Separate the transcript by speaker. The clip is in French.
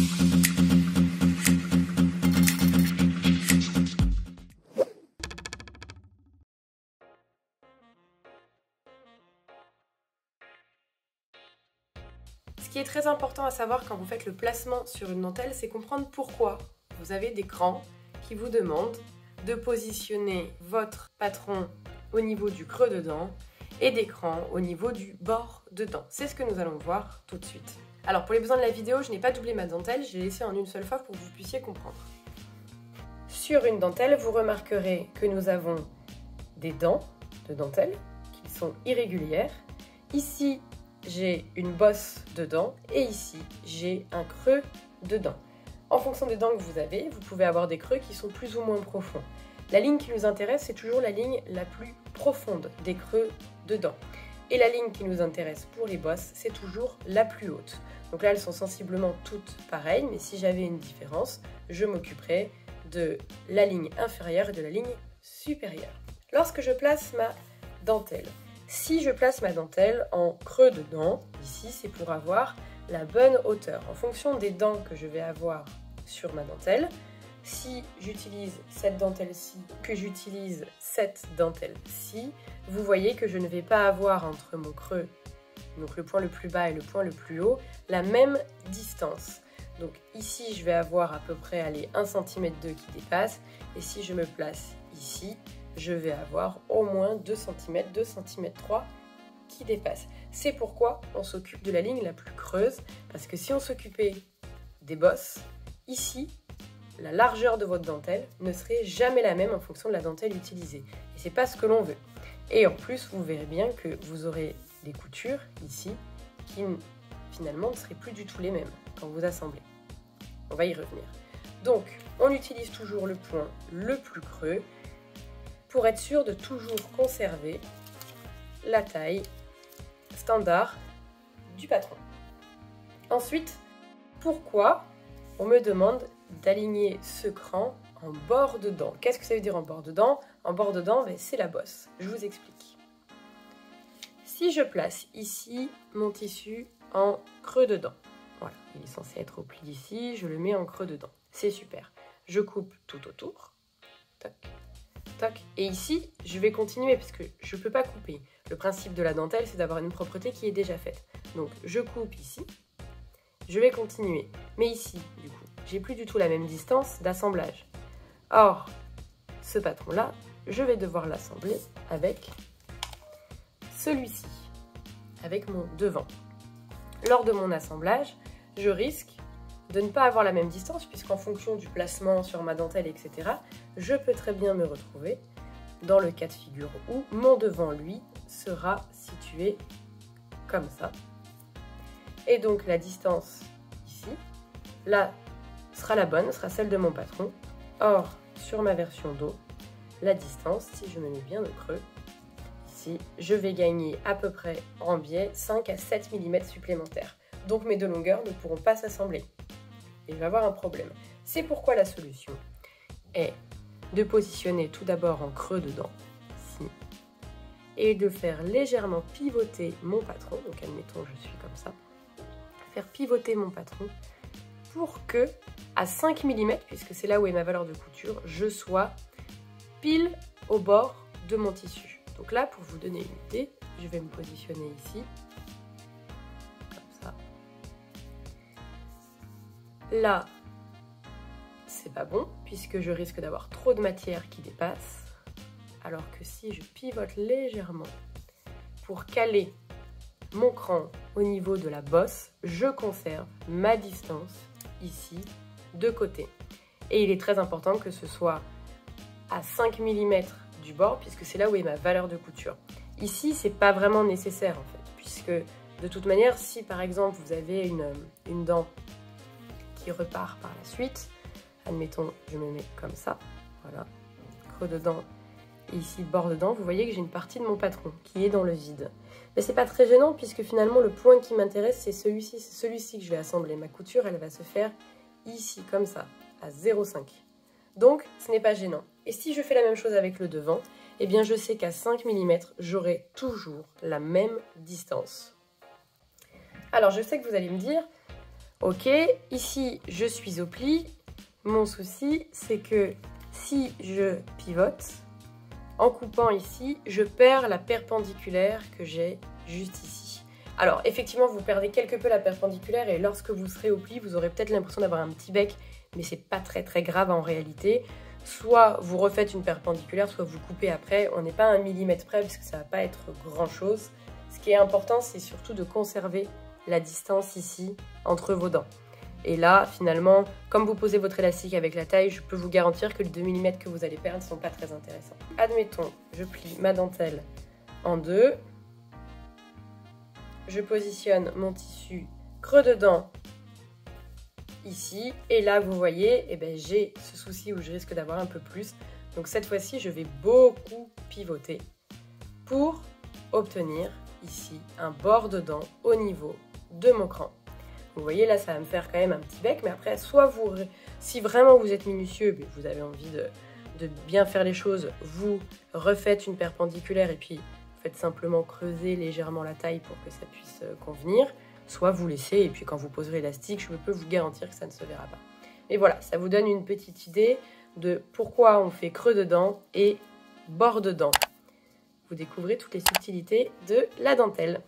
Speaker 1: Ce qui est très important à savoir quand vous faites le placement sur une dentelle, c'est comprendre pourquoi vous avez des crans qui vous demandent de positionner votre patron au niveau du creux de dent et des crans au niveau du bord de dent. C'est ce que nous allons voir tout de suite. Alors pour les besoins de la vidéo, je n'ai pas doublé ma dentelle, je l'ai laissée en une seule fois pour que vous puissiez comprendre. Sur une dentelle, vous remarquerez que nous avons des dents de dentelle qui sont irrégulières. Ici, j'ai une bosse de dent et ici, j'ai un creux de dent. En fonction des dents que vous avez, vous pouvez avoir des creux qui sont plus ou moins profonds. La ligne qui nous intéresse, c'est toujours la ligne la plus profonde des creux de dents. Et la ligne qui nous intéresse pour les bosses, c'est toujours la plus haute. Donc là, elles sont sensiblement toutes pareilles, mais si j'avais une différence, je m'occuperais de la ligne inférieure et de la ligne supérieure. Lorsque je place ma dentelle, si je place ma dentelle en creux de dent, ici c'est pour avoir la bonne hauteur. En fonction des dents que je vais avoir sur ma dentelle, si j'utilise cette dentelle-ci, que j'utilise cette dentelle-ci, vous voyez que je ne vais pas avoir entre mon creux, donc le point le plus bas et le point le plus haut, la même distance. Donc ici je vais avoir à peu près 1 cm qui dépasse, et si je me place ici, je vais avoir au moins 2 cm, 2 cm 3 qui dépassent. C'est pourquoi on s'occupe de la ligne la plus creuse, parce que si on s'occupait des bosses, ici, la largeur de votre dentelle ne serait jamais la même en fonction de la dentelle utilisée. Et c'est pas ce que l'on veut. Et en plus, vous verrez bien que vous aurez des coutures ici qui finalement ne seraient plus du tout les mêmes quand vous assemblez. On va y revenir. Donc, on utilise toujours le point le plus creux pour être sûr de toujours conserver la taille standard du patron. Ensuite, pourquoi on me demande d'aligner ce cran en bord de dent? Qu'est-ce que ça veut dire en bord de dent? En bord de dent, c'est la bosse. Je vous explique. Si je place ici mon tissu en creux de dent, voilà, il est censé être au pli d'ici, je le mets en creux de dent. C'est super. Je coupe tout autour. Tac. Et ici, je vais continuer parce que je ne peux pas couper. Le principe de la dentelle, c'est d'avoir une propreté qui est déjà faite. Donc, je coupe ici, je vais continuer. Mais ici, du coup, j'ai plus du tout la même distance d'assemblage. Or, ce patron-là, je vais devoir l'assembler avec celui-ci, avec mon devant. Lors de mon assemblage, je risque de ne pas avoir la même distance puisqu'en fonction du placement sur ma dentelle, etc., je peux très bien me retrouver dans le cas de figure où mon devant, lui, sera situé comme ça. Et donc la distance ici, là, sera la bonne, sera celle de mon patron. Or, sur ma version dos, la distance, si je me mets bien au creux, ici, je vais gagner à peu près en biais 5 à 7 mm supplémentaires. Donc mes deux longueurs ne pourront pas s'assembler. Et je vais avoir un problème. C'est pourquoi la solution est de positionner tout d'abord en creux de dent, ici, et de faire légèrement pivoter mon patron. Donc admettons, je suis comme ça. Faire pivoter mon patron pour que, à 5 mm, puisque c'est là où est ma valeur de couture, je sois pile au bord de mon tissu. Donc là, pour vous donner une idée, je vais me positionner ici. Là, c'est pas bon, puisque je risque d'avoir trop de matière qui dépasse. Alors que si je pivote légèrement pour caler mon cran au niveau de la bosse, je conserve ma distance ici, de côté. Et il est très important que ce soit à 5 mm du bord, puisque c'est là où est ma valeur de couture. Ici, c'est pas vraiment nécessaire en fait, puisque de toute manière, si par exemple vous avez une dent qui repart par la suite, admettons, je me mets comme ça, voilà, creux de dent, et ici bord de dent, vous voyez que j'ai une partie de mon patron qui est dans le vide. Mais c'est pas très gênant puisque finalement le point qui m'intéresse c'est celui-ci que je vais assembler. Ma couture elle va se faire ici comme ça, à 0,5. Donc ce n'est pas gênant. Et si je fais la même chose avec le devant, eh bien je sais qu'à 5 mm, j'aurai toujours la même distance. Alors je sais que vous allez me dire, Ok, ici je suis au pli. Mon souci, c'est que si je pivote, en coupant ici, je perds la perpendiculaire que j'ai juste ici. Alors effectivement, vous perdez quelque peu la perpendiculaire et lorsque vous serez au pli, vous aurez peut-être l'impression d'avoir un petit bec, mais c'est pas très grave en réalité. Soit vous refaites une perpendiculaire, soit vous coupez après. On n'est pas à 1 millimètre près parce que ça va pas être grand chose. Ce qui est important, c'est surtout de conserver la distance ici entre vos dents. Et là, finalement, comme vous posez votre élastique avec la taille, je peux vous garantir que les 2 mm que vous allez perdre ne sont pas très intéressants. Admettons, je plie ma dentelle en deux. Je positionne mon tissu creux de dent ici. Et là, vous voyez, eh ben, j'ai ce souci où je risque d'avoir un peu plus. Donc cette fois-ci, je vais beaucoup pivoter pour obtenir ici un bord de dent au niveau de mon cran. Vous voyez, là, ça va me faire quand même un petit bec, mais après, soit vous, si vraiment vous êtes minutieux, vous avez envie de bien faire les choses, vous refaites une perpendiculaire et puis vous faites simplement creuser légèrement la taille pour que ça puisse convenir, soit vous laissez et puis quand vous poserez l'élastique, je peux vous garantir que ça ne se verra pas. Et voilà, ça vous donne une petite idée de pourquoi on fait creux de dent et bord de dent. Vous découvrez toutes les subtilités de la dentelle.